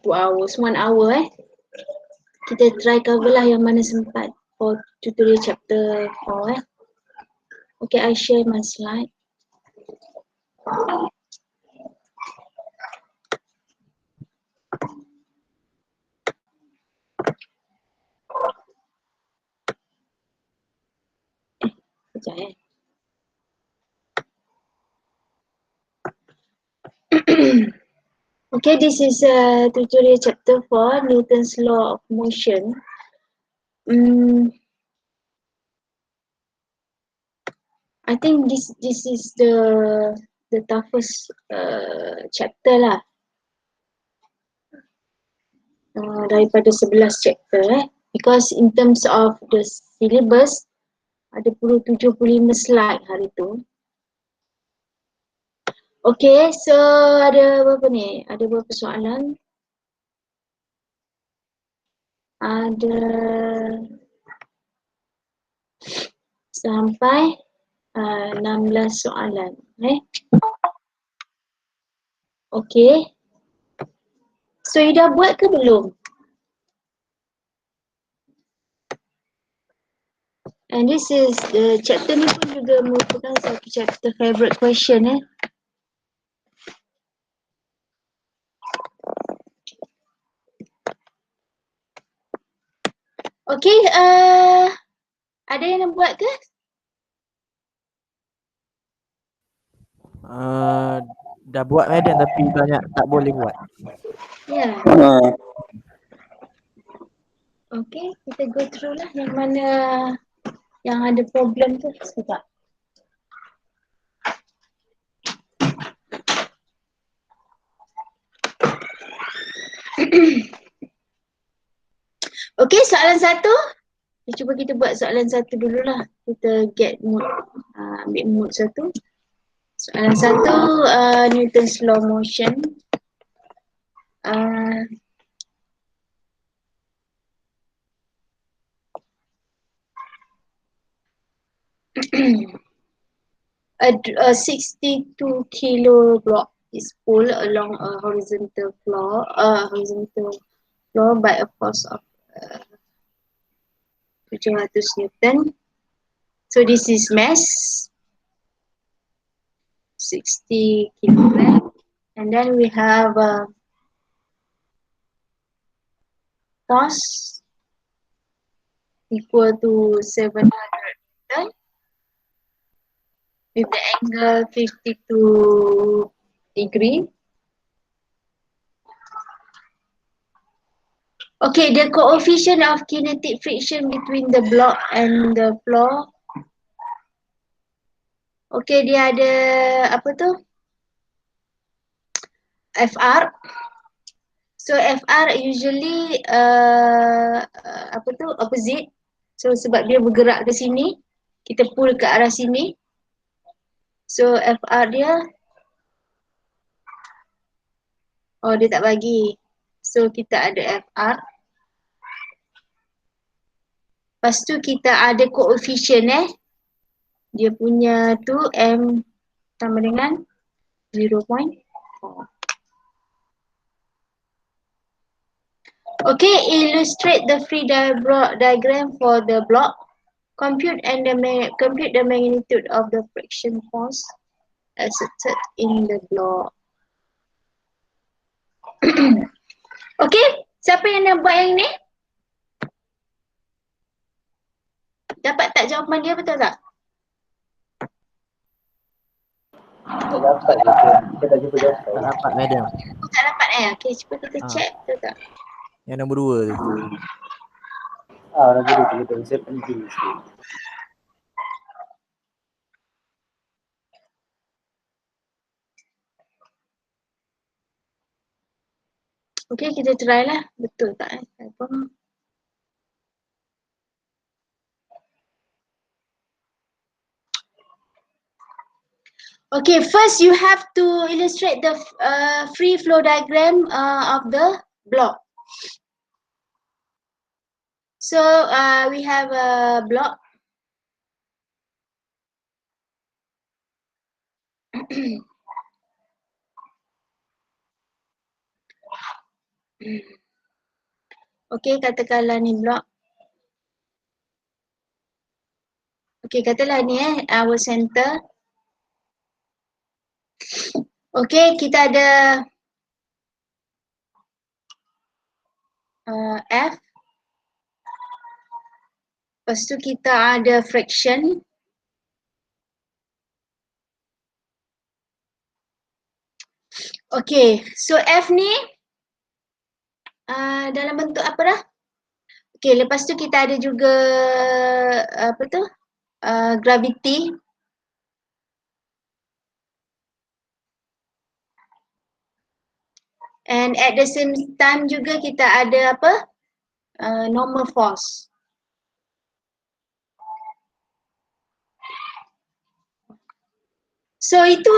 2 hours, 1 hour Kita try cover lah yang mana sempat for tutorial chapter 4 Okay, I share my slide. Sekejap Okay, this is tutorial chapter 4, Newton's law of motion. I think this is the toughest chapter lah. Daripada 11 chapter because in terms of the syllabus ada perlu 75 slide hari tu. Okay, so ada berapa ni? Ada berapa soalan? Ada sampai 16 soalan. Okay. So, you dah buat ke belum? And this is the chapter ni pun juga merupakan satu chapter favorite question Okay, ada yang nak buat ke? Dah buat Madam tapi banyak tak boleh buat. Ya. Okay, kita go through lah yang mana yang ada problem tu sekejap. Okay, soalan satu. Cuba kita buat soalan satu dululah. Kita get mood, ambil mood satu. Soalan satu, Newton's law motion. A 62 kilo block is pulled along a horizontal floor by a force of 700 Newton. So this is mass 60 kilogram, and then we have force equal to 700 Newton with the angle 52 degree. Okay, the coefficient of kinetic friction between the block and the floor. Okay, dia ada apa tu? FR. So FR usually apa tu? Opposite. So sebab dia bergerak ke sini, kita pull ke arah sini. So FR dia, oh dia tak bagi. So kita ada FR. Lepas tu kita ada coefficient dia punya tu M sama dengan 0.4. Okay, illustrate the free diagram for the block. Compute the magnitude of the friction force exerted in the block. Okay, siapa yang nak buat yang ni? Dapat tak jawapan dia, betul tak? Tak dapat je. Kita dah jumpa jawapan. Tak dapat Madam. Tak dapat Okay, cuba kita check, betul tak? Yang nombor 2 tu. Dah jadi betul. Saya penting sikit. Okay, kita try lah. Betul tak apa? Okay, first you have to illustrate the free flow diagram of the block. So we have a block. Okey, katakanlah ni blok. Okey, katalah ni our center. Okey, kita ada F. Lepas tu kita ada fraction. Okey, so F ni dalam bentuk apa dah? Okey, lepas tu kita ada juga apa tu? Gravity. And at the same time juga kita ada apa? Normal force. So itu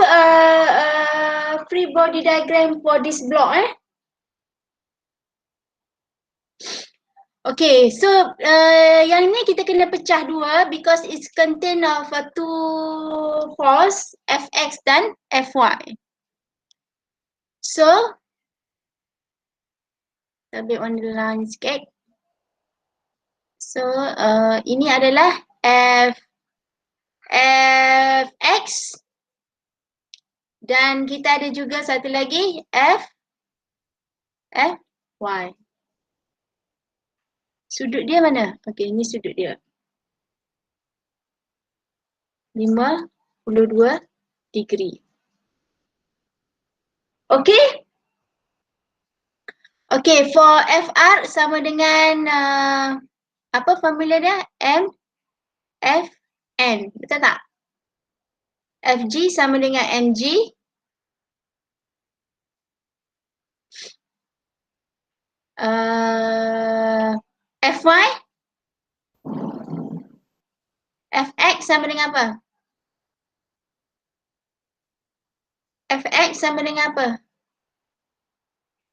free body diagram for this block Okay, so yang ni kita kena pecah dua because it's contain of two force Fx dan Fy. So kita ambil on the line sikit. So ini adalah Fx dan kita ada juga satu lagi Fy. Sudut dia mana? Okey, ini sudut dia. 52 degree. Okey? Okey, for FR sama dengan apa formula dia? Fn. Betul tak? Fg sama dengan mg. Fy. Fx sama dengan apa? Fx sama dengan apa?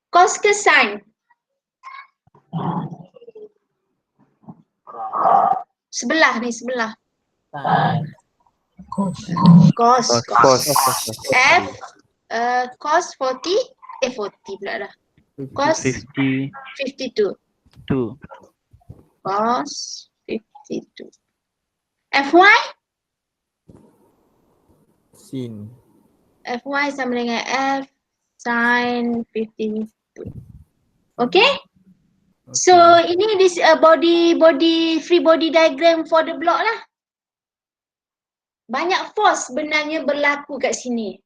Cos ke sin? Sebelah ni, sebelah. Cos. F cos 40 pula dah. Cos 52. Cos 52. Fy? Sin. Fy sama dengan F sin 52. Okay? So ini this free body diagram for the block lah. Banyak force sebenarnya berlaku kat sini.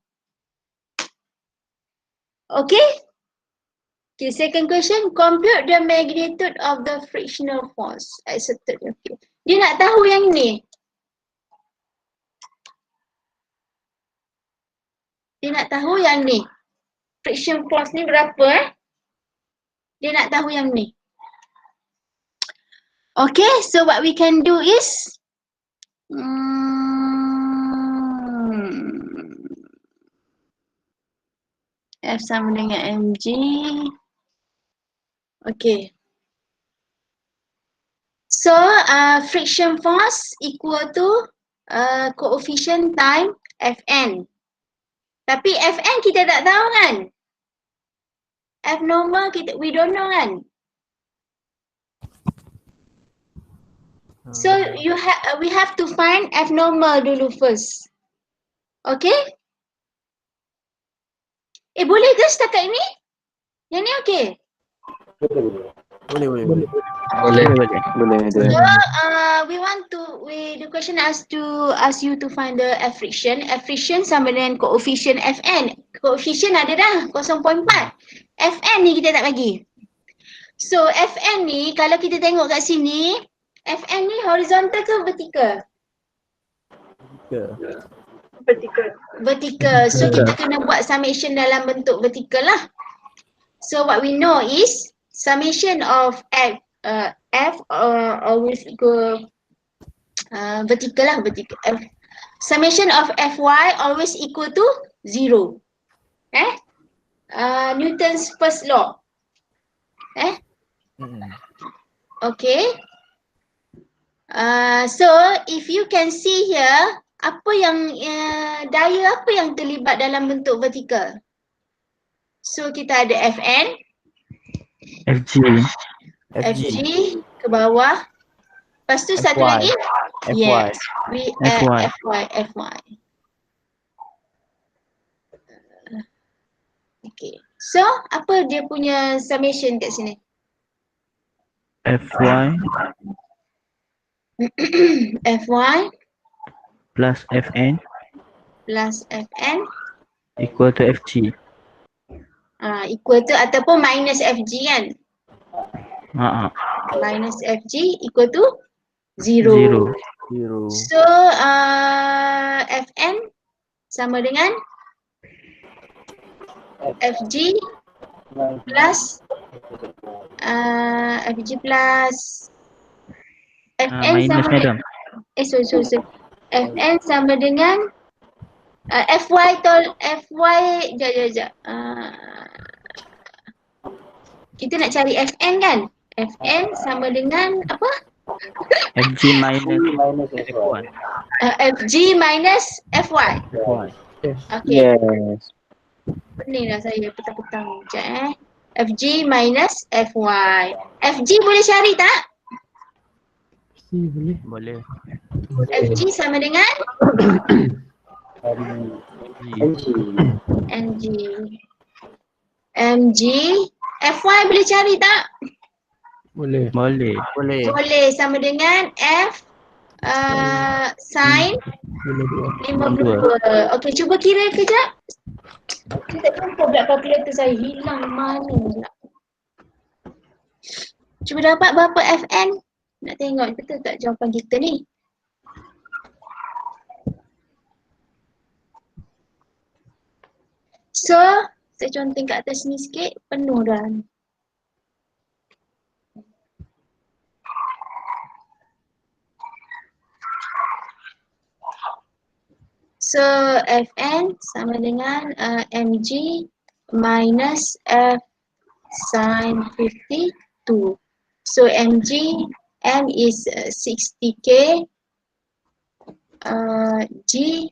Okay? Okay, second question. Compute the magnitude of the frictional force exerted. Okay. Dia nak tahu yang ni. Dia nak tahu yang ni. Friction force ni berapa Dia nak tahu yang ni. Okay, so what we can do is F sama dengan mg. Okay. So friction force equal to coefficient time Fn. Tapi Fn kita tak tahu kan? F normal we don't know kan? So we have to find F normal dulu first. Okay? Boleh ke setakat ini? Yang ni okay? Boleh. So the question ask you to find the F friction. F friction sama dengan coefficient Fn. Coefficient ada dah 0.4. Fn ni kita tak bagi. So Fn ni kalau kita tengok kat sini, Fn ni horizontal ke vertical? Vertical. So kita kena buat summation dalam bentuk vertical lah. So what we know is summation of F always equal vertical lah, vertical. Summation of Fy always equal to 0. Newton's first law. Okay. So if you can see here, apa yang daya apa yang terlibat dalam bentuk vertikal? So kita ada Fn. FG. FG ke bawah. Lepas tu satu FY. lagi? FY. Yes. FY. FY. Okay. So, apa dia punya summation kat sini? FY FY plus FN plus FN equal to FG. Equal to ataupun minus FG kan? Minus FG equal to 0. Zero. So, FN sama dengan FG plus FN Minus sama madam. sorry. FN sama dengan FY sekejap. Kita nak cari FN kan? FN sama dengan apa? FG minus minus F1. FG minus FY. FY. Okay. Yes. Pening lah saya petang-petang. Sekejap FG minus FY. FG boleh cari tak? Boleh. FG sama dengan MG. MG. FY boleh cari tak? Boleh. Boleh sama dengan F sin 52. Okey, cuba kira kejap. Saya tak jumpa pula kalkulator saya, hilang mana pula. Cuba dapat berapa FN? Nak tengok betul tak jawapan kita ni. So, saya conteng kat atas ni sikit, penuh dah. So, Fn sama dengan mg minus f sin 52. So, mg, m is 60k, g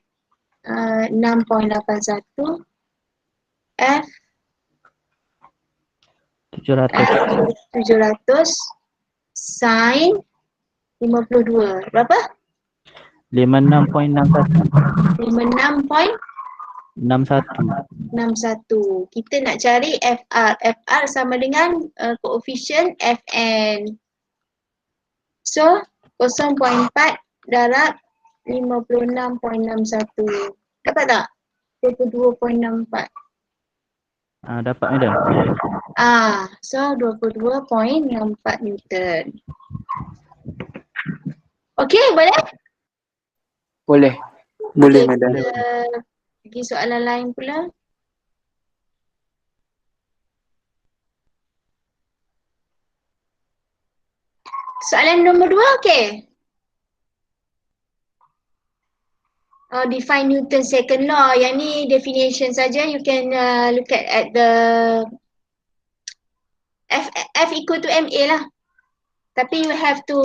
6.81, f 700, sin 52. Berapa? 56.61. 61. Kita nak cari FR. FR sama dengan koefisien Fn. So, 0.4 darab 56.61. Dapat tak? 22.64. Dapat madam. So 22.64 Newton. Okey, boleh? Boleh. Boleh, madam. Kita pergi soalan lain pula. Soalan nombor 2, okey. Define Newton second law. Yang ni definition saja. You can look at the F equal to MA lah. Tapi you have to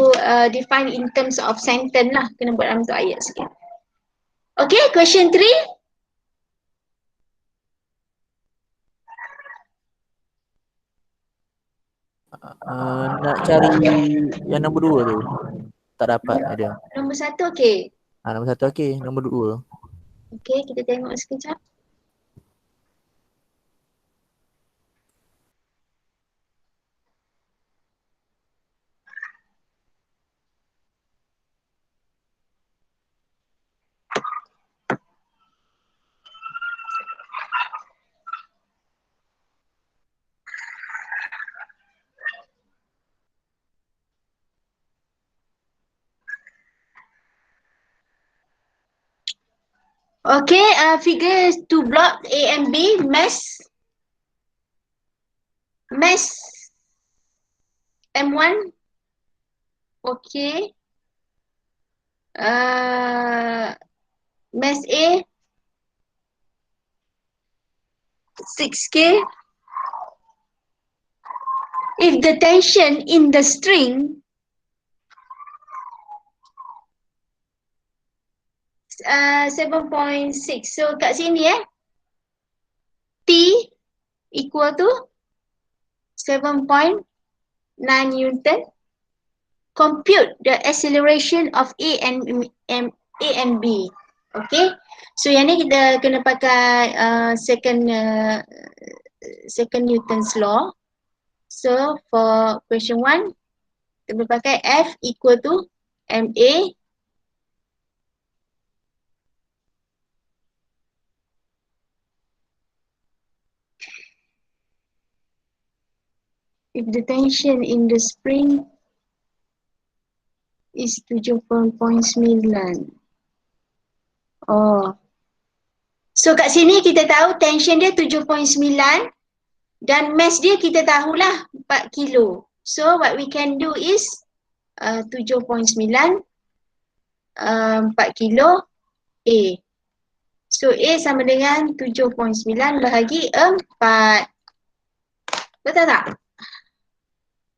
define in terms of sentence lah. Kena buat dalam bentuk ayat sikit. Okay, question 3. Nak cari yang nombor 2 tu. Tak dapat ada. Nombor 1 okey. Nombor 1 okey, nombor 2. Okey, kita tengok sekejap. Okay, figure 2 block A and B, mass M1. Okay. Mass A 6K. If the tension in the string 7.6. So kat sini T equal to 7.9 Newton. Compute the acceleration of A and B. Okay. So yang ni kita kena pakai second Newton's law. So for question 1, kita boleh pakai F equal to MA if the tension in the spring is 7.9. Oh. So kat sini kita tahu tension dia 7.9 dan mass dia kita tahulah 4 kilo. So what we can do is 7.9 4 kilo A. So A sama dengan 7.9 bahagi 4. Betul tak?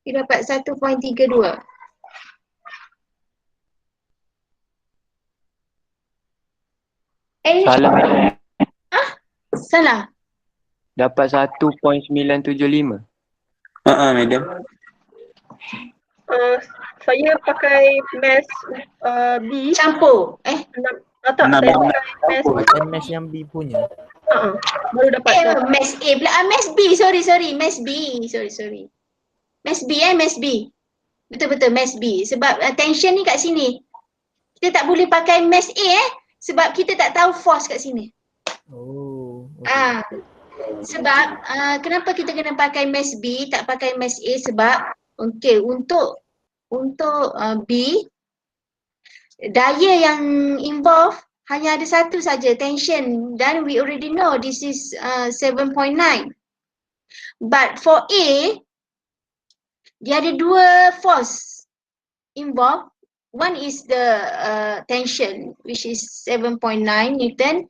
Kita dapat 1.32. Salah. Salah. Dapat 1.975. Madam. Saya pakai mass B. Campur. Tak, saya pakai mass MS yang B punya. baru dapat. Mass A pula. Mass B. Sorry. Mass B. Sorry. Mass B Mass B. Betul-betul Mass B. Sebab tension ni kat sini. Kita tak boleh pakai Mass A sebab kita tak tahu force kat sini. Oh. Okay. Sebab kenapa kita kena pakai Mass B tak pakai Mass A sebab untuk B daya yang involve hanya ada satu saja, tension, dan we already know this is 7.9. But for A dia ada dua force involved. One is the tension which is 7.9 Newton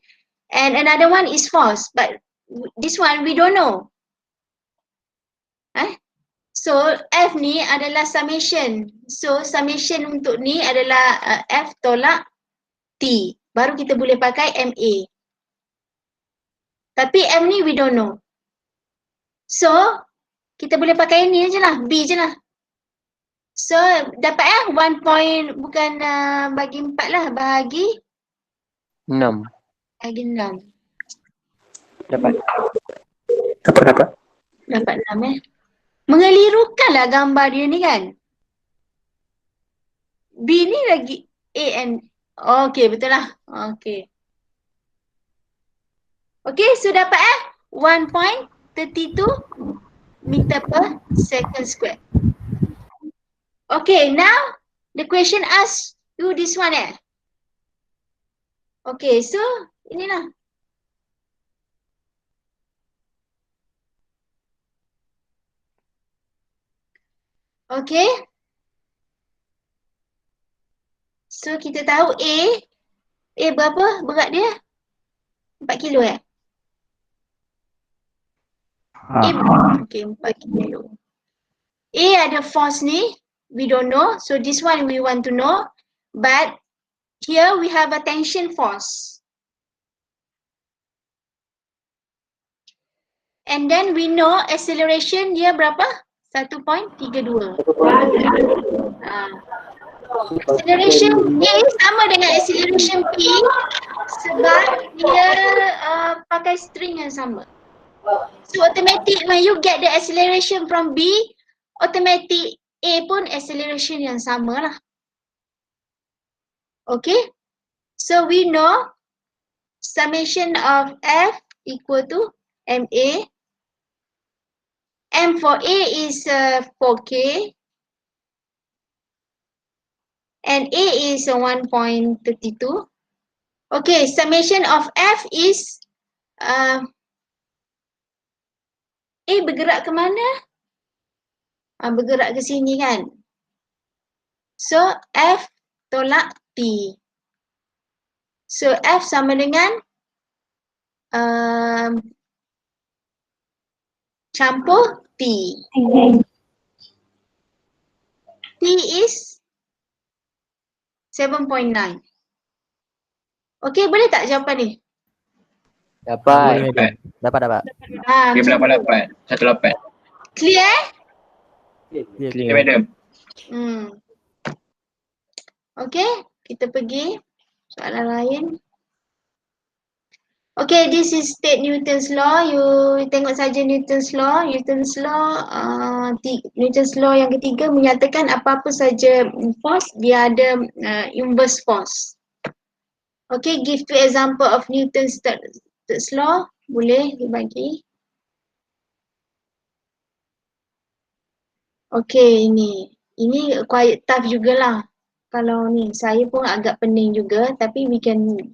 and another one is force, but this one we don't know. So F ni adalah summation. So summation untuk ni adalah F tolak T. Baru kita boleh pakai MA. Tapi M ni we don't know. So kita boleh pakai ni je lah, B je lah. So dapat 1 point, bukan bagi 4 lah, bahagi 6. Bagi 6. Dapat. Dapat 6 Mengelirukanlah gambar dia ni kan. B ni lagi A and okay, betul lah. Okay, so dapat 1.32 meter per second square. Okay, now the question asks you this one Okay, so inilah. Okay. So kita tahu A berapa berat dia? 4 kilo A, okay, 4 kilo. A ada force ni, we don't know. So this one we want to know. But here we have a tension force. And then we know acceleration dia berapa? 1.32. Acceleration A sama dengan acceleration P sebab dia pakai string yang sama. So automatic when you get the acceleration from B, automatic A pun acceleration yang sama lah. Okay, so we know summation of F equal to MA. M for A is 4K and A is 1.32. Okay, summation of F is A bergerak ke mana? Bergerak ke sini kan? So F tolak T. So F sama dengan campur T. T is 7.9. Okay, boleh tak jawapan ni? Dapat. Dapat. Dia dapat 18. Clear? Clear. Okay, madam. Okay, kita pergi soalan lain. Okay, this is state Newton's law. You tengok saja Newton's law. Newton's law yang ketiga menyatakan apa-apa saja force dia ada inverse force. Okay, give two example of Newton's third law. Boleh dibagi. Okay, ini quite tough jugalah. Kalau ni saya pun agak pening juga, tapi we can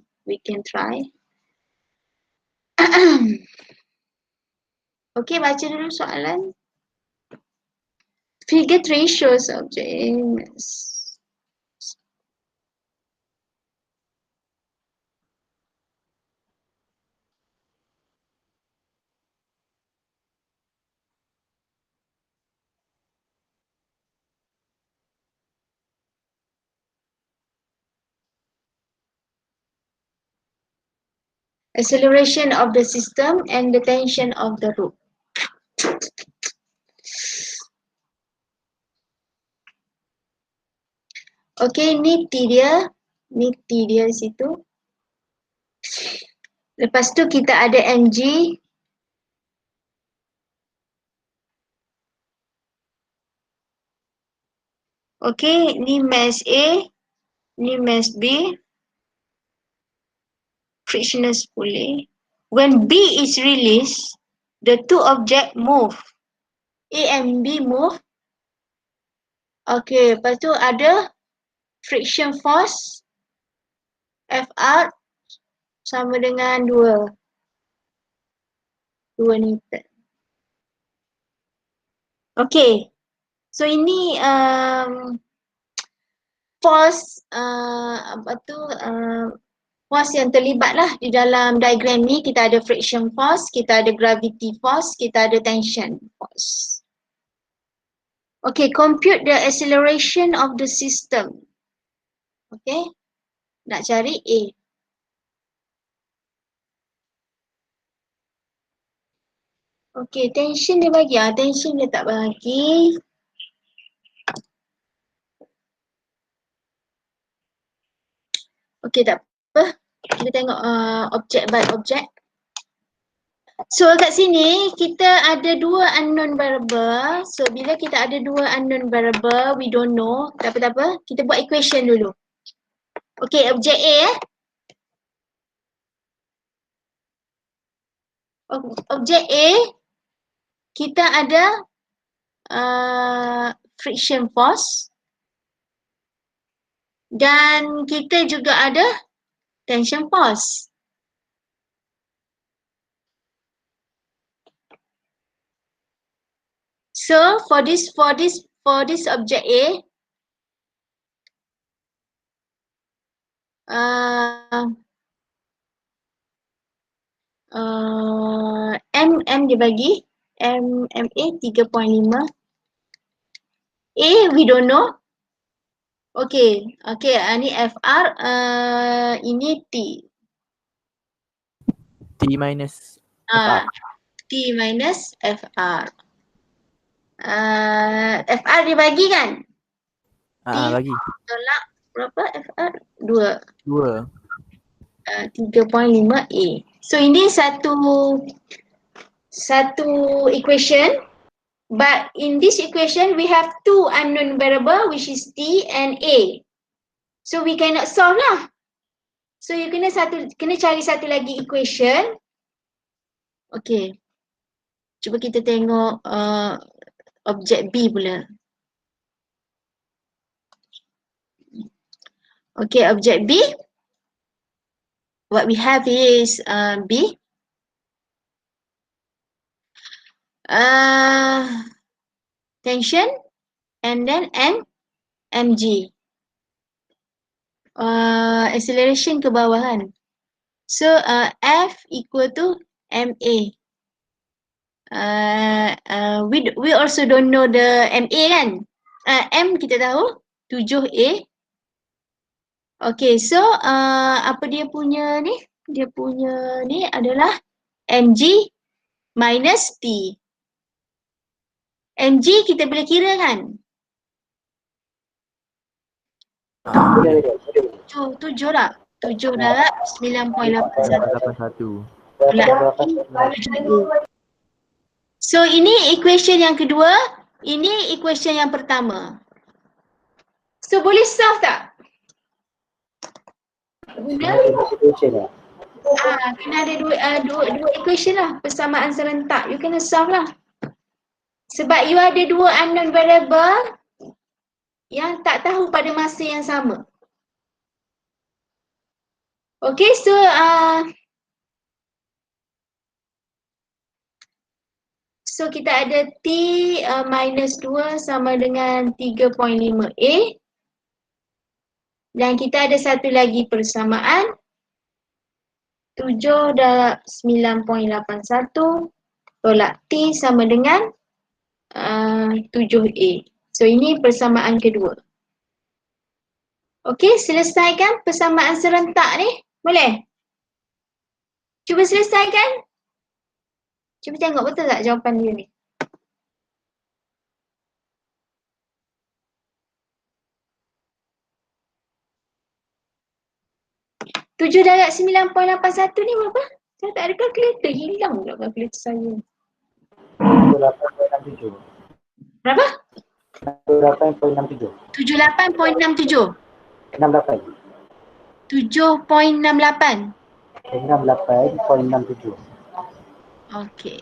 try. Okay, baca dulu soalan. Figure 3 shows object. Acceleration of the system and the tension of the rope. Okay, ni T dia situ. Lepas tu kita ada mg. Okay, ni mass A, ni mass B. Frictionless pulley. When B is released, the two objects move. A and B move. Okay, lepas tu ada friction force Fr sama dengan 2 Newton. Okay, so ini force force yang terlibat lah di dalam diagram ni. Kita ada friction force, kita ada gravity force, kita ada tension force. Okay, compute the acceleration of the system. Okay, nak cari A. Okay, tension dia bagi. Tension dia tak bagi. Okay, tak apa. Kita tengok object by object. So kat sini kita ada dua unknown variable. So bila kita ada dua unknown variable, we don't know. Tak apa. Kita buat equation dulu. Okay, object A Object A, kita ada friction force. Dan kita juga ada tension force. So for this object A, M dibagi MA 3.5. A we don't know. Okay, ni FR, ini T. T minus FR. T minus FR. FR dibagi kan? Bagi. Tolak berapa FR? 2. 3.5 A. So ini satu equation. But in this equation, we have two unknown variable, which is T and A. So we cannot solve lah. So you kena cari satu lagi equation. Okay. Cuba kita tengok object B pula. Okay, object B. What we have is B. Tension and then mg. Acceleration ke bawah kan. So F equal to ma. We also don't know the ma kan. M kita tahu 7A. Okay, so apa dia punya ni? Dia punya ni adalah mg minus T. mg kita boleh kira kan? Tujuh lah. 7 darab 9.81. 81. So ini equation yang kedua, ini equation yang pertama. So boleh solve tak? Guna? Kena ada dua equation lah, persamaan serentak. You kena solve lah. Sebab you ada dua unknown variable yang tak tahu pada masa yang sama. Okay, so kita ada T minus 2 sama dengan 3.5A. Dan kita ada satu lagi persamaan 7 darab 9.81 tolak T sama dengan 7A. So ini persamaan kedua. Okey, selesaikan persamaan serentak ni. Boleh? Cuba selesaikan. Cuba tengok betul tak jawapan dia ni. Tujuh darab 9.81 ni berapa? Saya tak ada kalkulator. Hilang pula kalkulator saya. 78.67. Berapa? 78.67. 78.67. 68. 7.68. 68.67. Okey.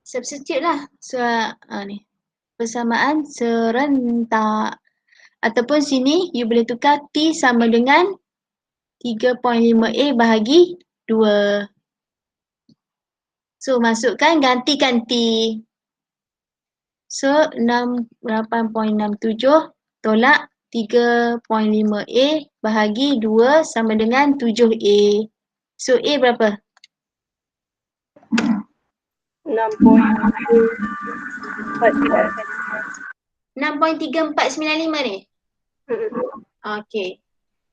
Substitute lah. So, ni. Persamaan serentak. Ataupun sini, you boleh tukar T sama dengan 3.5A bahagi 2. So, masukkan, gantikan T. So, 8.67 tolak 3.5A bahagi 2 sama dengan 7A. So, A berapa? 6.3495 ni? Okay.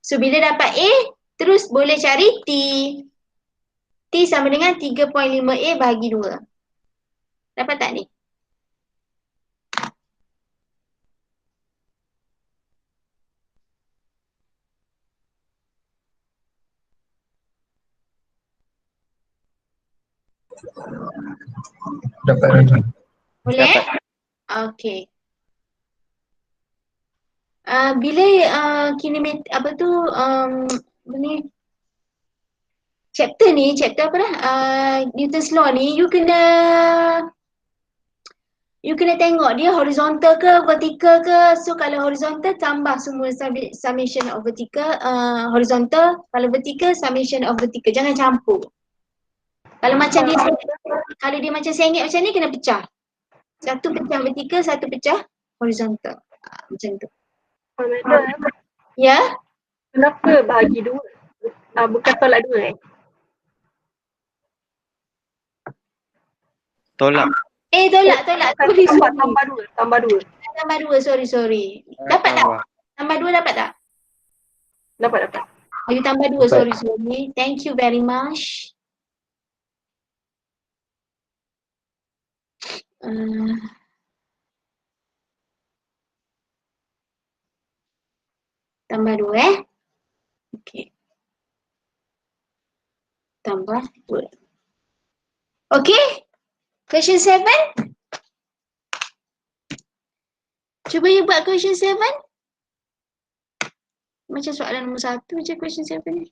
So, bila dapat A, terus boleh cari T. T sama dengan 3.5A bahagi 2. Dapat tak ni? Dapat lagi. Boleh? Dapat. Okay. Bila kinematik apa tu ni chapter apa dah? Newton's law ni you kena tengok dia horizontal ke vertical ke. So kalau horizontal tambah semua summation of vertical horizontal, kalau vertical summation of vertical, jangan campur. Kalau macam dia macam sengit macam ni kena pecah. Satu pecah vertical, satu pecah horizontal. Macam tu. Madam, Ya? kenapa bahagi 2? Bukan tolak 2 Tolak. Tolak. Sorry. Tambah 2. Tambah 2, sorry. Dapat tak? Tambah 2 dapat tak? Dapat. Oh, you tambah 2, sorry. Thank you very much. Tambah 2 Okay. Tambah 2. Okay? Question 7. Cuba you buat question 7. Macam soalan nombor 1 je question 7 ni.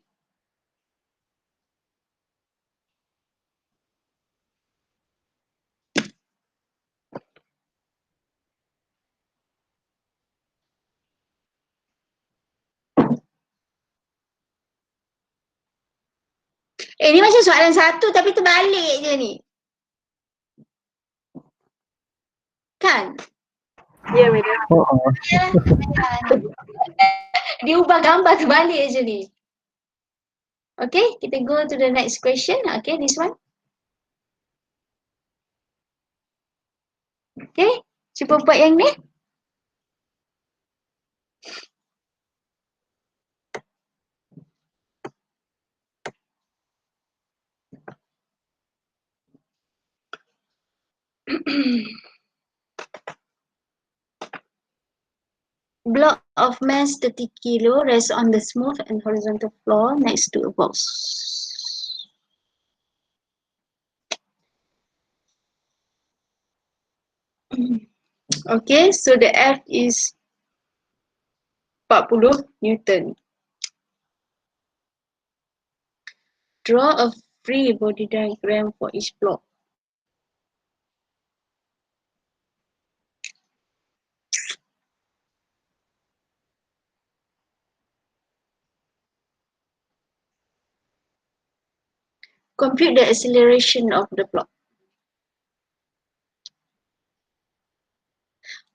Ni macam soalan 1 tapi terbalik je ni. Kan? Ya, madam. Dia ubah gambar terbalik je ni. Okay, kita go to the next question. Okay, this one. Okay, cuba buat yang ni. Block of mass 30 kilo rests on the smooth and horizontal floor next to a box. Okay, so the F is 40 Newton. Draw a free body diagram for each block. Compute the acceleration of the block.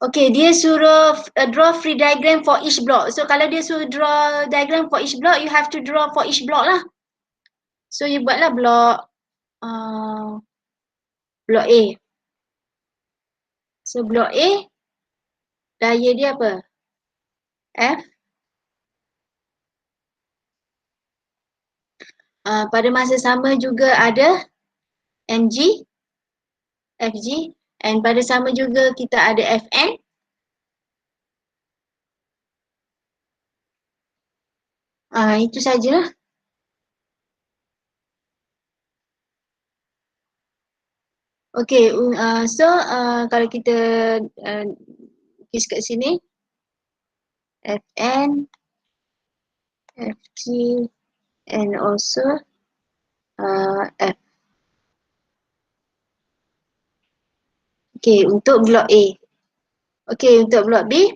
Okay, dia suruh draw free diagram for each block. So kalau dia suruh draw diagram for each block, you have to draw for each block lah. So you buatlah block block A. So block A, daya dia apa? F. Pada masa sama juga ada mg, fg, and pada sama juga kita ada fn. Itu sajalah. Okay, so kalau kita lukis kat sini, fn, fg, and also f. Okay, untuk blok A. Okay, untuk blok B.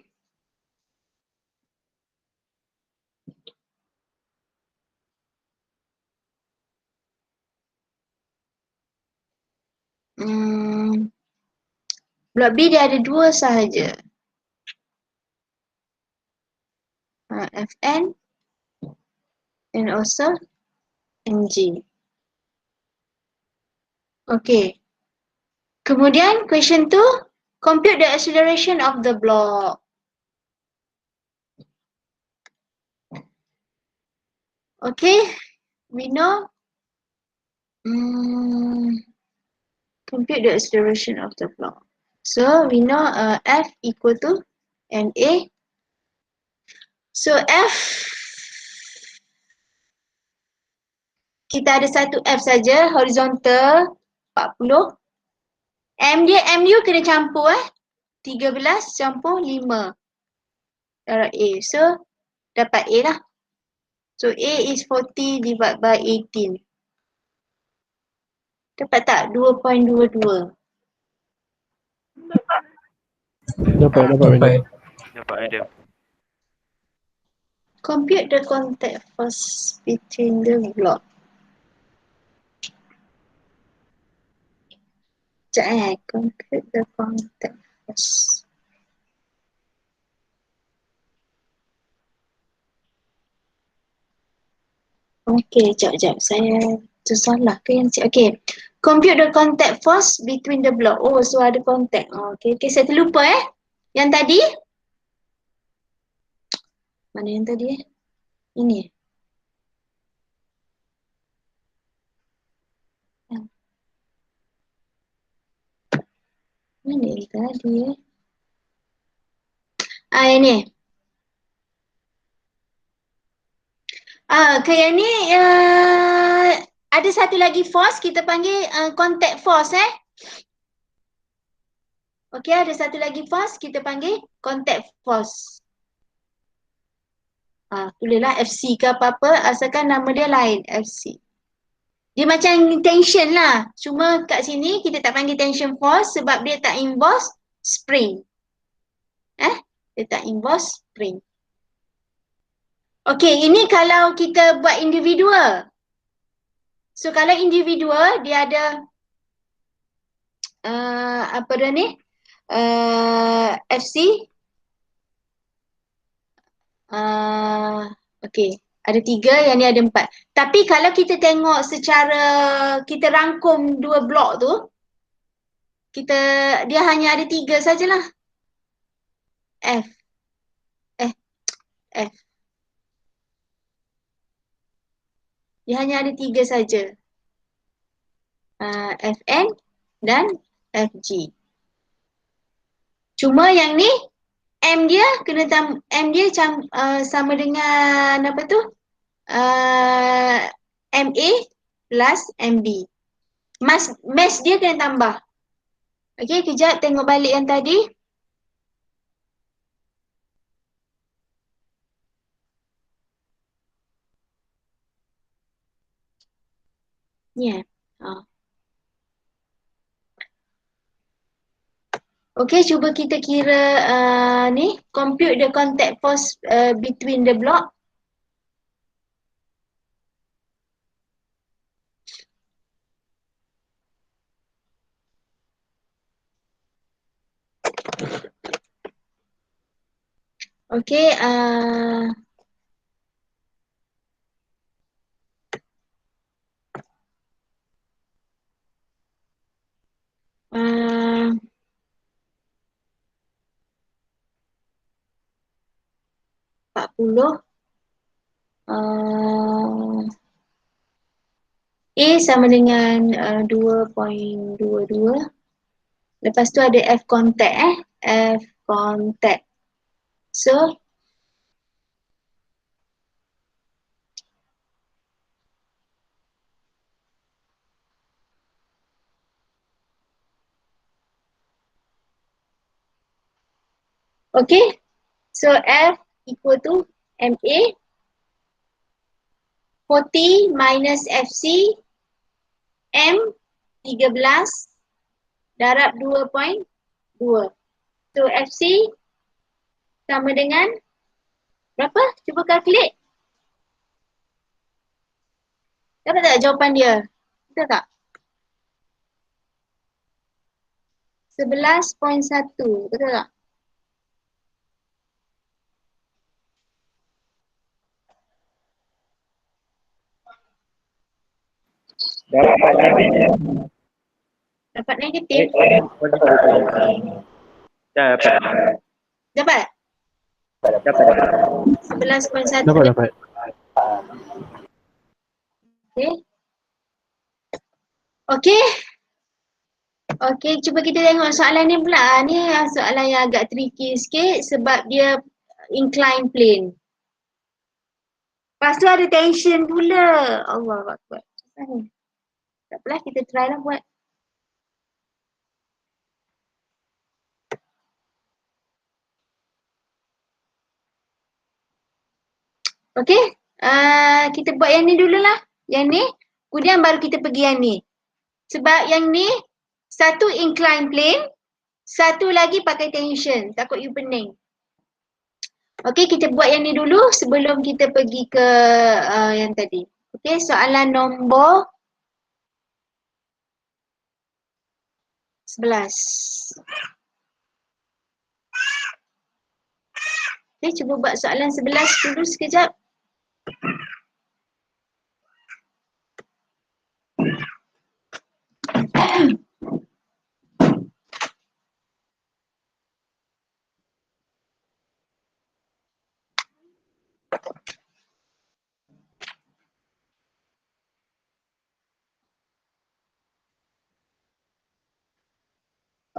Blok B dia ada dua sahaja. Fn and also mg. Okay. Kemudian question 2, compute the acceleration of the block. Okay, we know compute the acceleration of the block. So we know F equal to NA. So F, kita ada satu F saja, horizontal 40. M dia, MU kena campur 13 campur 5 darab A. So dapat A lah. So A is 40 divided by 18. Dapat tak? 2.22. Dapat. Dapat ada. Compute the contact force between the block. Sekejap compute the contact force. Okay, sekejap. Saya tersalah ke yang okay. Compute the contact force between the block. Oh, so ada contact. Okay, saya terlupa Yang tadi? Mana yang tadi Ini Mana yang tadi ini. Ke yang ni ada satu lagi force kita panggil contact force Okay, ada satu lagi force kita panggil contact force. Tulislah FC ke apa-apa asalkan nama dia lain, FC. Dia macam tension lah. Cuma kat sini kita tak panggil tension force sebab dia tak involve spring. Dia tak involve spring. Okay, ini kalau kita buat individual. So kalau individual dia ada apa dah ni? FC. Okay, ada 3, yang ni ada 4. Tapi kalau kita tengok secara kita rangkum dua blok tu, dia hanya ada 3 sajalah. F. Dia hanya ada 3 saja. Fn dan Fg. Cuma yang ni M dia kena M dia sama dengan apa tu? MA plus MB. Mass dia kena tambah. Okey, kejap tengok balik yang tadi. Ni Okey, cuba kita kira ni, compute the contact force between the block. Okey, A sama dengan 2.22. Lepas tu ada F contact F contact. So okay, so F equal to MA 40 minus FC M 13 darab 2.2. So FC sama dengan berapa? Cuba calculate. Dapat tak jawapan dia? Betul tak? 11.1. Betul tak? Dapat negatif. Dapat? 11.1. Dapat. Okay. Okay, cuba kita tengok soalan ni pula. Ni soalan yang agak tricky sikit sebab dia inclined plane. Lepas tu ada tension pula. Allah Akbar. Tak apalah, kita try lah buat. Okay, kita buat yang ni dululah. Yang ni, kemudian baru kita pergi yang ni. Sebab yang ni, satu inclined plane, satu lagi pakai tension. Takut you pening. Okay, kita buat yang ni dulu sebelum kita pergi ke yang tadi. Okay, soalan nombor 11. Okay, cuba buat soalan 11 dulu sekejap.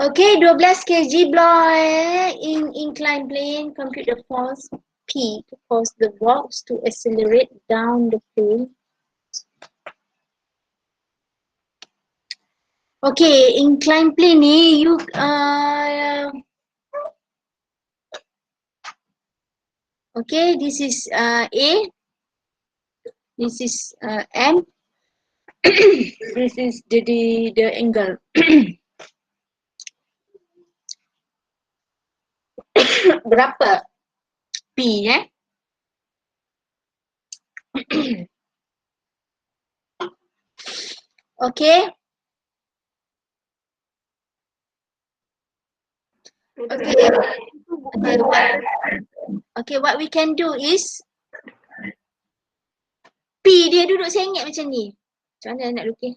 Okay, 12 kg block in inclined plane. Compute the force P to force the box to accelerate down the plane. Okay, inclined plane ni you okay, this is A. This is M. This is the angle. Berapa P Okay. Okay, what we can do is P dia duduk sengit macam ni. Macam mana nak lukis?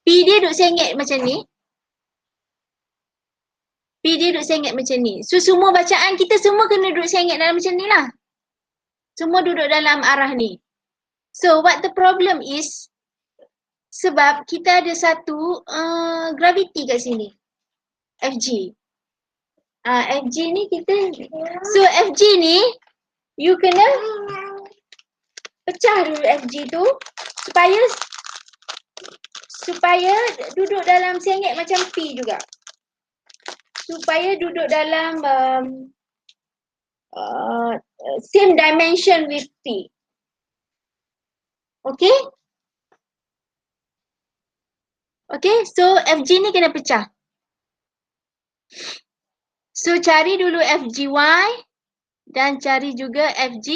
P dia duduk sengit macam ni. P dia duduk sengit macam ni. So semua bacaan kita semua kena duduk sengit dalam macam ni lah. Semua duduk dalam arah ni. So what the problem is, Sebab kita ada satu gravity kat sini. FG. FG ni kita, so FG ni you kena pecah dulu FG tu supaya duduk dalam sengit macam P juga. Supaya duduk dalam same dimension with P. Okay? Okay, so FG ni kena pecah. So cari dulu FGY dan cari juga FG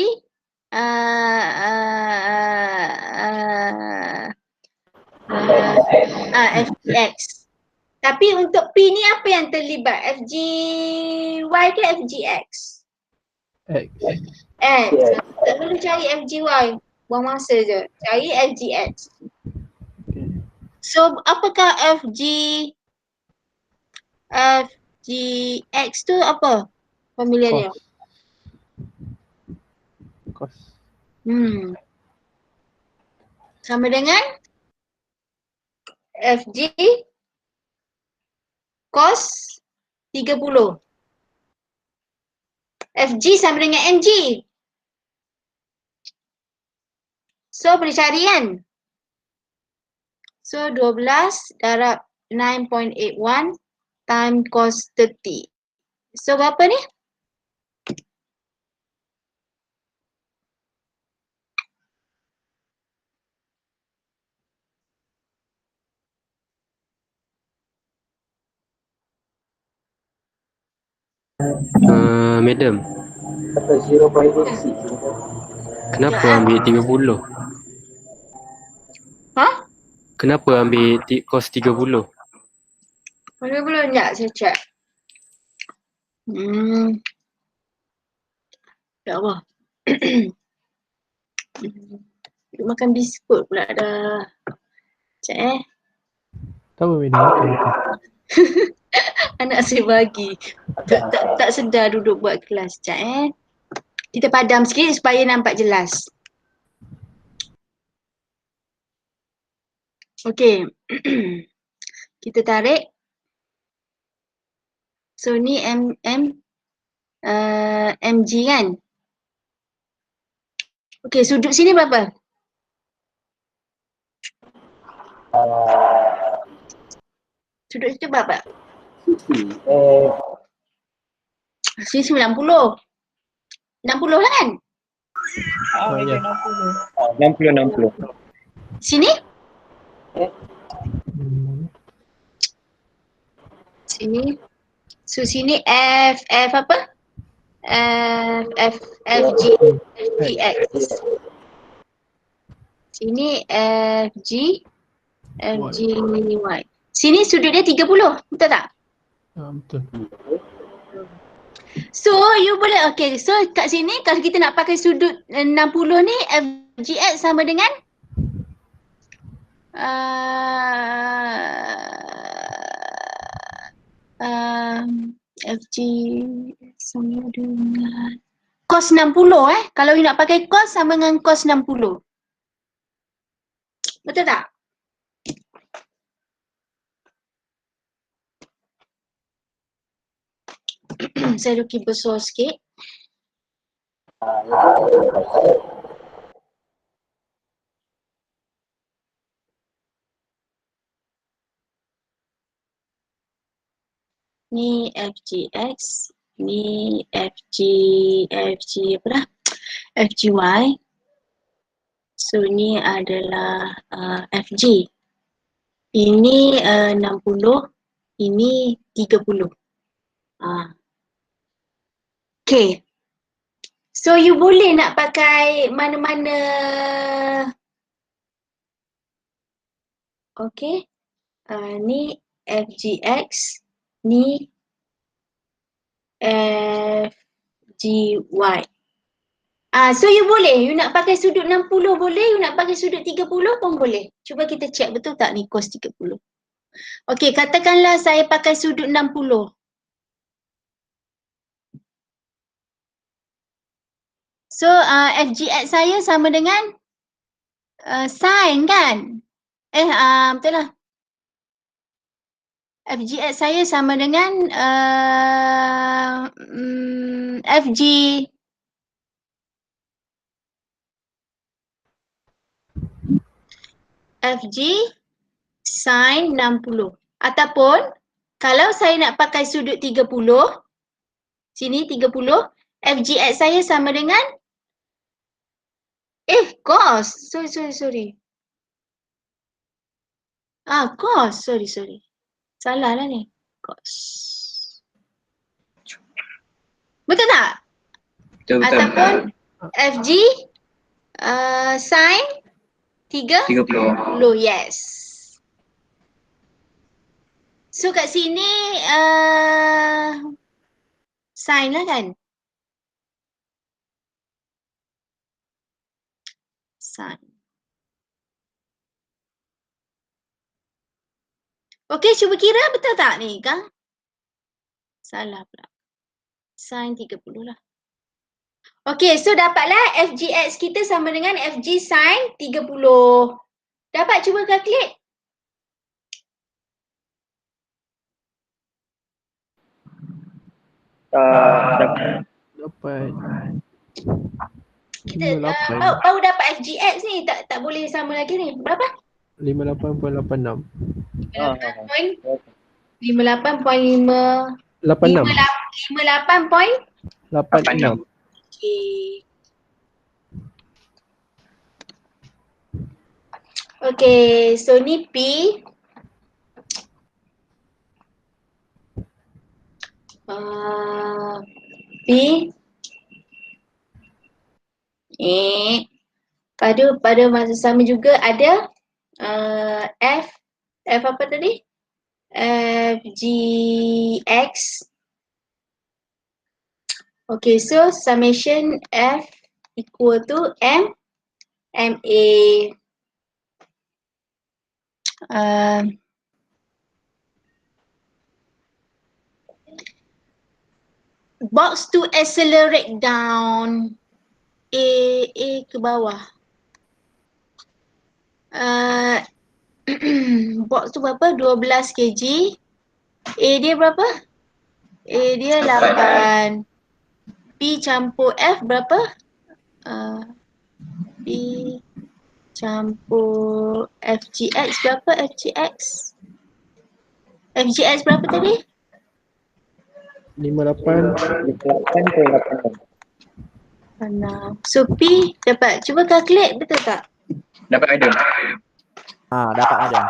FGX. Tapi untuk P ni apa yang terlibat? FGY ke FGX? X. X. Tak perlu cari FGY. Buang masa je. Cari FGX. So apakah FGX tu apa formulanya? Cos. Sama dengan FG cos 30. FG sama dengan MG. So boleh cari kan? So 12 darab 9.81 time cos 30. So berapa ni? Madam, Atau 0.86. kenapa ambil 30? Ha? Kenapa ambil cos 30? Boleh sekejap saya check. Ya Allah. Duk makan biskut pula dah. Sekejap Tak apa Madam, makan. Anak saya bagi. Tak sedar duduk buat kelas. Sekejap Kita padam sikit supaya nampak jelas. Okey. Kita tarik. So ni MG kan? Okey, sudut sini berapa? Sudut situ berapa? Sini 90. 60 kan? Oh, ya. 60. Sini? Sini. So sini F apa? FGX. Sini FGY. Sini sudut dia 30, betul tak? Betul. So you boleh, okay, so kat sini kalau kita nak pakai sudut 60 ni FGX sama dengan FG sama dengan cos 60 kalau you nak pakai cos sama dengan cos 60. Betul tak? Saya lukis besar sikit. Ni FGX, ni FG apa dah? FGY. So ni adalah FG. Ini 60, ini 30. Okay. So you boleh nak pakai mana-mana. Okay. Ni FGX. Ni FGY. So you boleh, you nak pakai sudut 60 boleh, you nak pakai sudut 30 pun boleh. Cuba kita check betul tak ni cos 30. Okay, katakanlah saya pakai sudut 60. So FGX saya sama dengan sin kan? Betul lah. FGX saya sama dengan FG sin 60. Ataupun kalau saya nak pakai sudut 30, sini 30, FGX saya sama dengan cos. Sorry. Cos. Sorry. Salah lah ni. Cos. Betul tak? Betul. Ataupun FG sin 30. Yes. So kat sini sin lah kan? Sin. Okey, cuba kira betul tak ni, Kang? Salah pula. Sin 30 lah. Okey, so dapatlah FGX kita sama dengan FG sin 30. Dapat cuba calculate? Dapat Kita 58. baru dapat FGX ni, tak boleh sama lagi ni. Berapa? 58.86. 58.5 86. 58.86. 86. Okay, so ni P. P. Pada masa sama juga ada F apa tadi? FGX. Okay, so summation F equal to MA. Box to accelerate down. A ke bawah. Box tu berapa? 12 kg. A dia berapa? A dia 8. P campur F berapa? P campur FGX berapa? FGX berapa tadi? 58. 6. So P dapat. Cuba calculate, betul tak? Dapat ada. Dapat ada.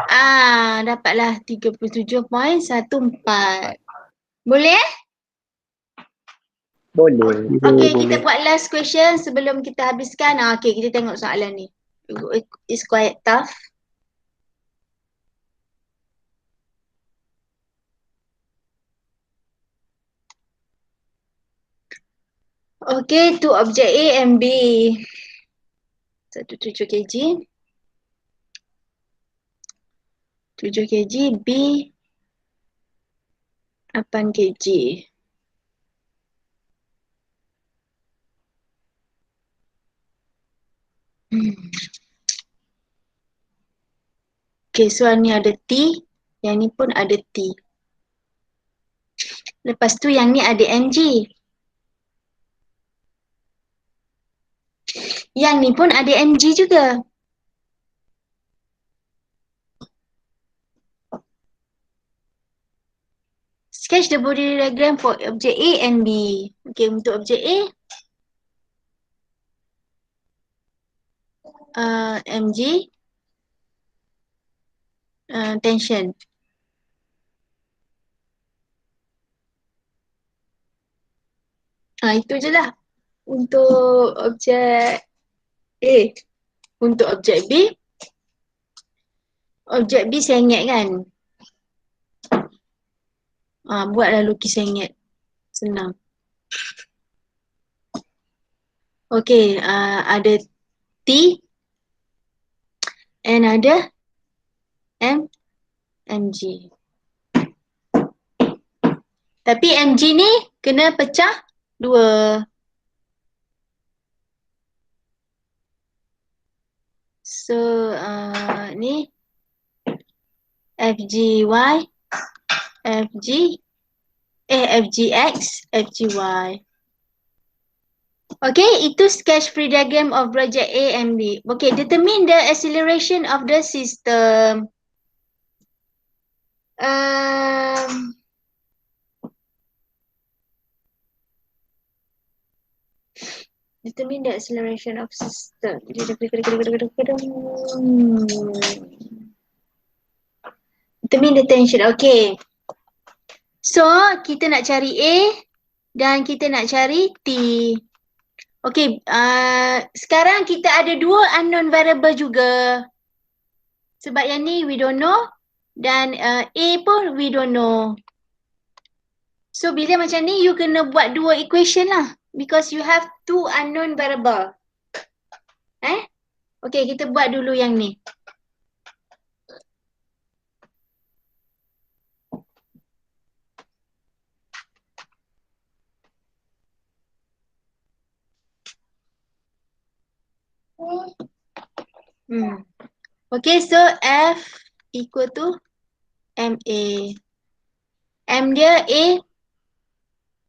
Dapatlah 37.14. Boleh? Boleh. Okay, kita buat last question sebelum kita habiskan. Okay, kita tengok soalan ni. It's quite tough. Okay, to object A and B. 17 kg. 7 kg, B 8 kg. Okay, so ni ada T, yang ni pun ada T. Lepas tu yang ni ada mg. Yang ni pun ada mg juga. Sketch the body diagram for object A and B. Okay, untuk objek A, mg, tension. Itu je lah untuk objek A. Untuk objek B, sengit kan? Buatlah lukis sengit. Senang. Okay, ada T and ada mg. Tapi mg ni kena pecah 2. So, ni FGY, FGX, FGY. Okay, itu sketch free diagram of project A and B. Okay, determine the acceleration of the system. Determine the acceleration of system. Determine the tension. Okay. So, kita nak cari A dan kita nak cari T. Okay, sekarang kita ada dua unknown variable juga. Sebab yang ni we don't know dan A pun we don't know. So, bila macam ni you kena buat dua equation lah. Because you have two unknown variable. Okay, kita buat dulu yang ni. Okay, so F equal to MA. M dia A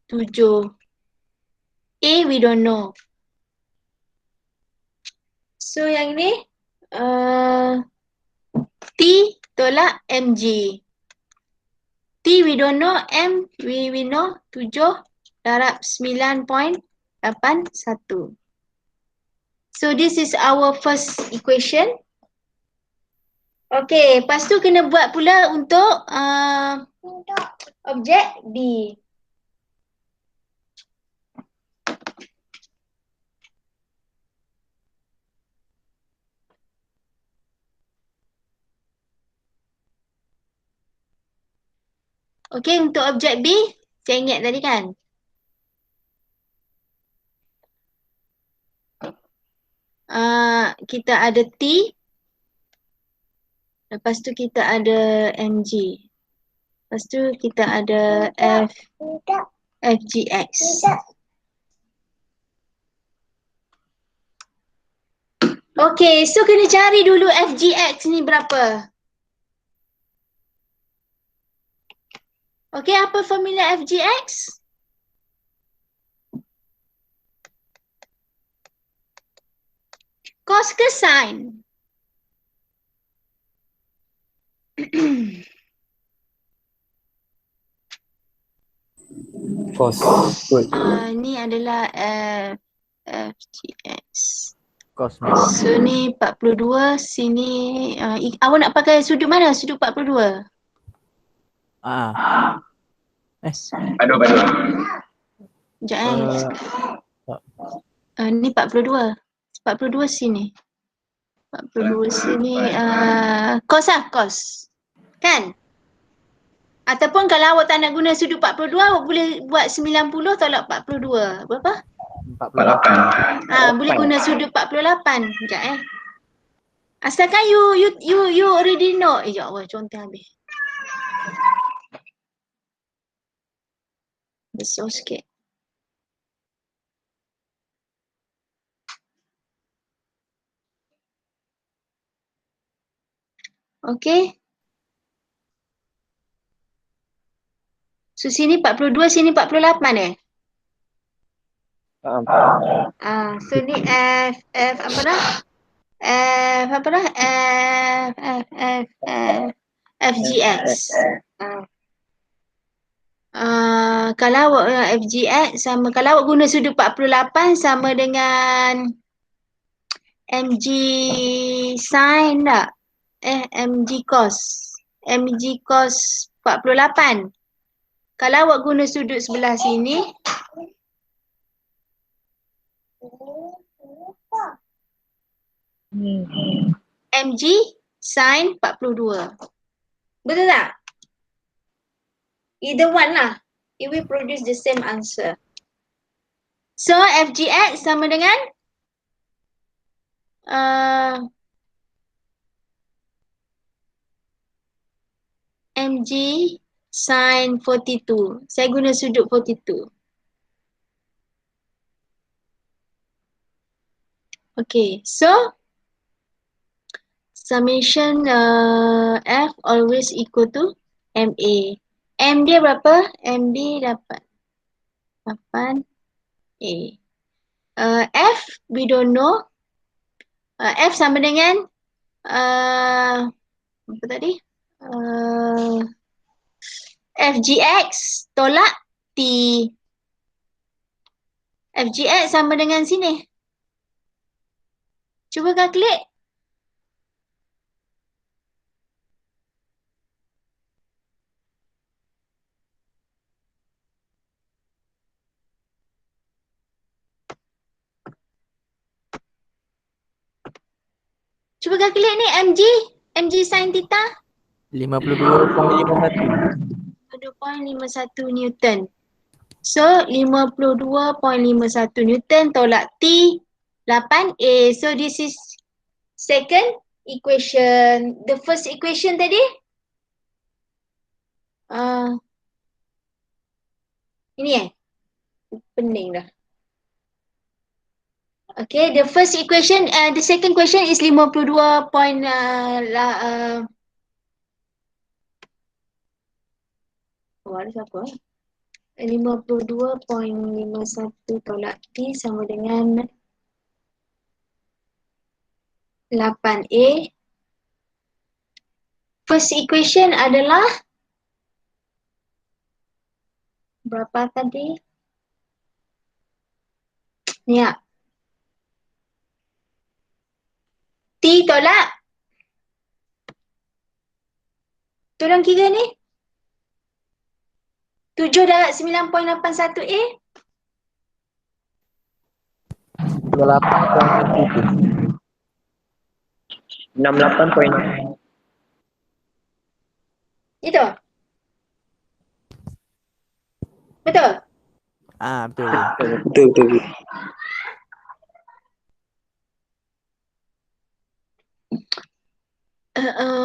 7. A we don't know. So yang ni T tolak MG. T we don't know, M we know 7 darab 9.81. So this is our first equation. Okay, lepas tu kena buat pula untuk objek B. Okay, untuk objek B, saya ingat tadi kan? Kita ada T. Lepas tu kita ada MG. Lepas tu kita ada FGX. Okay, so kena cari dulu FGX ni berapa. Okay, apa formula FGX? Cos ke sin? Cos. Good. Ni adalah FGX. Cos. So ni 42, sini awak nak pakai sudut mana? Sudut 42? Padu. Sekejap ni 42. 42 sini. 42 sini cos lah, cos. Kan? Ataupun kalau awak tak nak guna sudut 42, awak boleh buat 90 tolak 42. Berapa? 48. Boleh guna sudut 48. Sekejap Asalkan you already know. Ya Allah, contoh habis. Besar sikit. Okay. So sini 42, sini 48 so ni F apa dah? F apa dah? FGX. Kalau FGX sama, kalau awak guna sudut 48 sama dengan MG sin tak? MG cos. MG cos 48. Kalau awak guna sudut sebelah sini, MG sin 42. Betul tak? Either one lah. It will produce the same answer. So FGX sama dengan MG sin 42. Saya guna sudut 42. Okay, so Summation F always equal to MA. M dia berapa? MB dapat 8A. F we don't know. F sama dengan apa tadi? FGX tolak T. FGX sama dengan sini. Cuba calculate. Cuba calculate ni MG sin theta 52.51. 2.51 Newton. So 52.51 Newton tolak T 8A. So this is second equation. The first equation tadi ini pening dah. Okay, the first equation, the second question is 52. Ada siapa? 52.51 tolak T sama dengan 8A. First equation adalah berapa tadi? Ni ya. T tolak. Tolong kira ni. 7 darab 9.81A. 28.67. 68.6. Itu. Betul? Betul. Betul.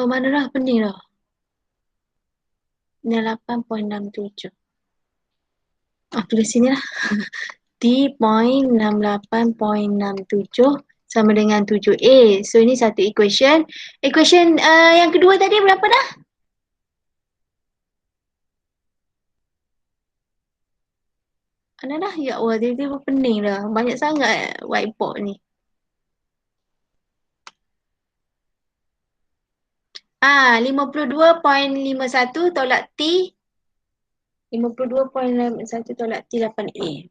Mana dah pening dah. 8.67. Tulis sini lah. T.68.67 sama dengan 7A. So ini satu equation. Equation yang kedua tadi berapa dah? Mana dah? Ya Allah, tiba-tiba pening dah. Banyak sangat whiteboard ni. 52.51 tolak T. 52.51 tolak T 8A.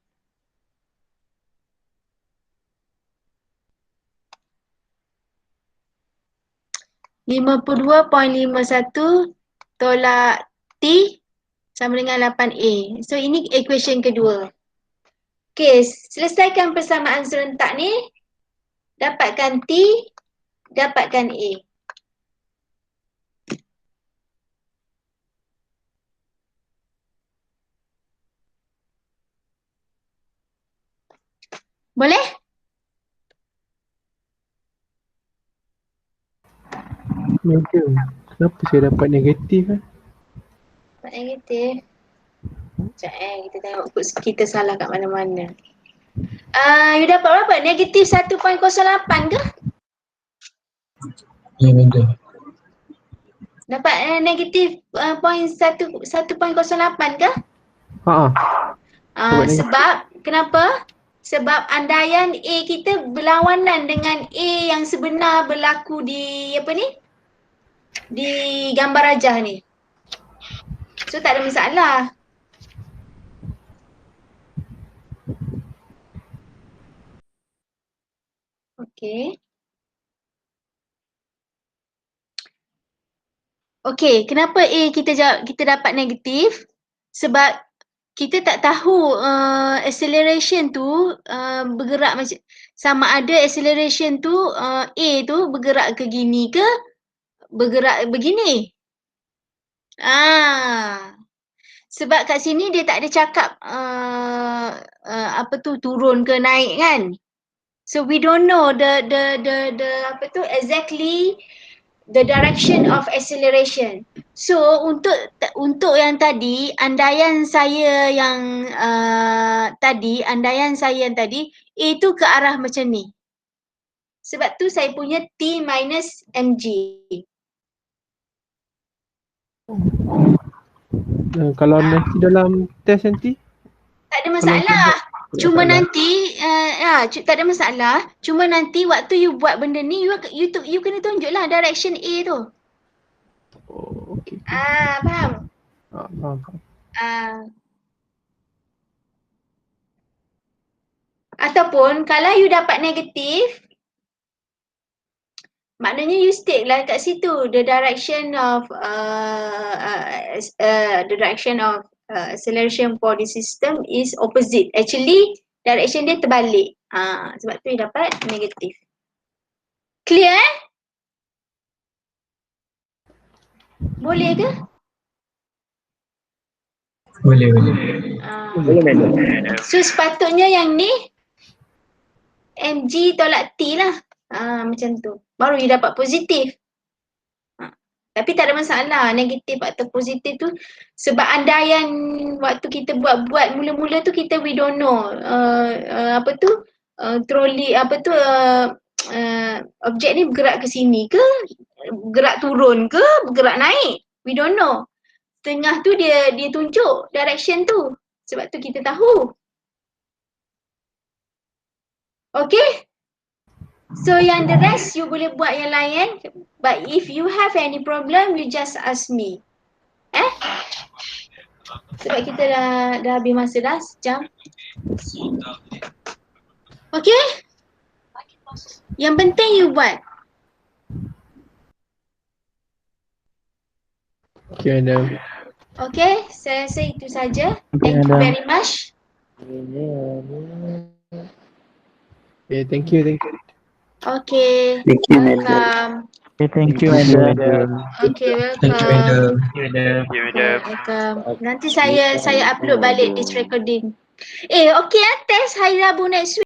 (52.51) tolak T sama dengan 8A. So ini equation kedua. Okay, selesaikan persamaan serentak ni. Dapatkan T, dapatkan A. Boleh? Madam, kenapa saya dapat negatif kan? Dapat negatif. Sekejap kita tengok kita salah kat mana-mana. You dapat berapa? Negatif 1.08 ke? Ya, betul. Dapat negatif 1.08 ke? Sebab kenapa? Sebab andaian A kita berlawanan dengan A yang sebenar berlaku di apa ni? Di gambar rajah ni. So tak ada masalah. Okey. Okey, kenapa A kita dapat negatif? Sebab kita tak tahu acceleration tu bergerak macam sama ada acceleration tu A tu bergerak ke gini ke bergerak begini. Sebab kat sini dia tak ada cakap apa tu turun ke naik kan. So we don't know the apa tu exactly the direction of acceleration. So untuk yang tadi andaian saya yang tadi A tu ke arah macam ni. Sebab tu saya punya T minus mg. Kalau nanti dalam test nanti, Tak ada masalah. Cuma nanti tak ada masalah. Cuma nanti waktu you buat benda ni, you kena tunjuklah direction A tu. oh, okey. Faham? Faham. Ataupun kalau you dapat negatif, maknanya you stick lah kat situ the direction of acceleration for the system is opposite. Actually direction dia terbalik. Sebab tu you dapat negatif. Clear Boleh ke? Boleh. Boleh madam. So sepatutnya yang ni mg tolak t lah. Macam tu. Baru you dapat positif. Tapi tak ada masalah negatif atau positif tu sebab andaian waktu kita buat mula-mula tu kita we don't know troli objek ni bergerak ke sini ke, bergerak turun ke, bergerak naik. We don't know. Tengah tu dia tunjuk direction tu. Sebab tu kita tahu. Okay? So yang the rest you boleh buat yang lain. But if you have any problem, you just ask me. Sebab kita dah habis masa dah sejam. Okay? Yang penting you buat. Okay, madam. Okay? Saya rasa itu saja. Thank you very much. Okay, thank you. Okay. Thank you, madam. Welcome. Okay, thank you, madam. Okay, welcome. Welcome. Nanti saya upload balik this recording. Okay test hari Rabu next week.